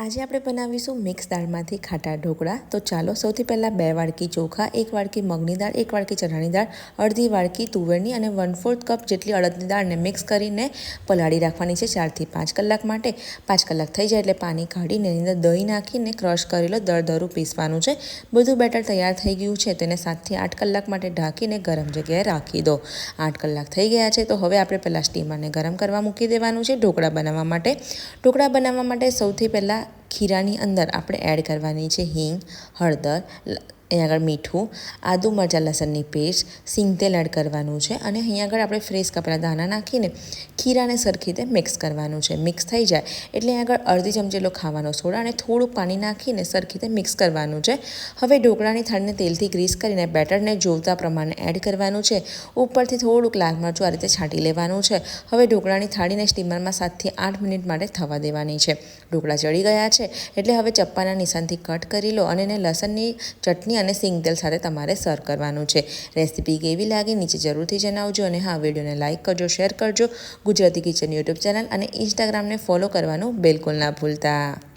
આજે આપણે બનાવીશું મિક્સ દાળમાંથી ખાટા ઢોકળા। તો ચાલો સૌથી પહેલાં 2 વાડકી ચોખા, 1 વાડકી મગની દાળ, 1 વાડકી ચણાની દાળ, અડધી વાડકી તુવેરની અને 1/4 કપ જેટલી અડદની દાળને મિક્સ કરીને પલાળી રાખવાની છે 4 થી 5 કલાક માટે। 5 કલાક થઈ જાય એટલે પાણી કાઢીને એની અંદર દહીં નાખીને ક્રશ કરેલો દરદરું પીસવાનું છે। બધું બેટર તૈયાર થઈ ગયું છે, તેને 7 થી 8 કલાક માટે ઢાંકીને ગરમ જગ્યાએ રાખી દો। 8 કલાક થઈ ગયા છે તો હવે આપણે પહેલાં સ્ટીમરને ગરમ કરવા મૂકી દેવાનું છે ઢોકળા બનાવવા માટે। ઢોકળા બનાવવા માટે સૌથી પહેલાં ખીરાની અંદર આપણે એડ કરવાની છે હિંગ, હળદર, અહીં આગળ મીઠું, આદુ મરચાં લસણની પેસ્ટ, સિંગ તેલ એડ કરવાનું છે અને અહીં આગળ આપણે ફ્રેશ કાપેલા દાણા નાખીને ખીરાને સરખી રીતે મિક્સ કરવાનું છે। મિક્સ થઈ જાય એટલે અહીં આગળ અડધી ચમચી જેટલો ખાવાનો સોડા અને થોડુંક પાણી નાખીને સરખી રીતે મિક્સ કરવાનું છે। હવે ઢોકળાની થાળીને તેલથી ગ્રીસ કરીને બેટરને જોવતા પ્રમાણે એડ કરવાનું છે। ઉપરથી થોડુંક લાલ મરચું આ રીતે છાંટી લેવાનું છે। હવે ઢોકળાની થાળીને સ્ટીમરમાં 7 થી 8 મિનિટ માટે થવા દેવાની છે। ઢોકળા ચડી ગયા છે એટલે હવે ચપ્પાના નિશાનથી કટ કરી લો અને એને લસણની ચટણી અને સિંગ તેલ સાથે તમારે સર્વ કરવાનું છે। રેસીપી કેવી લાગી નીચે જરૂરથી જણાવજો અને હા, વિડીયોને લાઇક કરજો, શેર કરજો। ગુજરાતી કિચન યુટ્યુબ ચેનલ અને ઇન્સ્ટાગ્રામને ફોલો કરવાનું બિલકુલ ના ભૂલતા।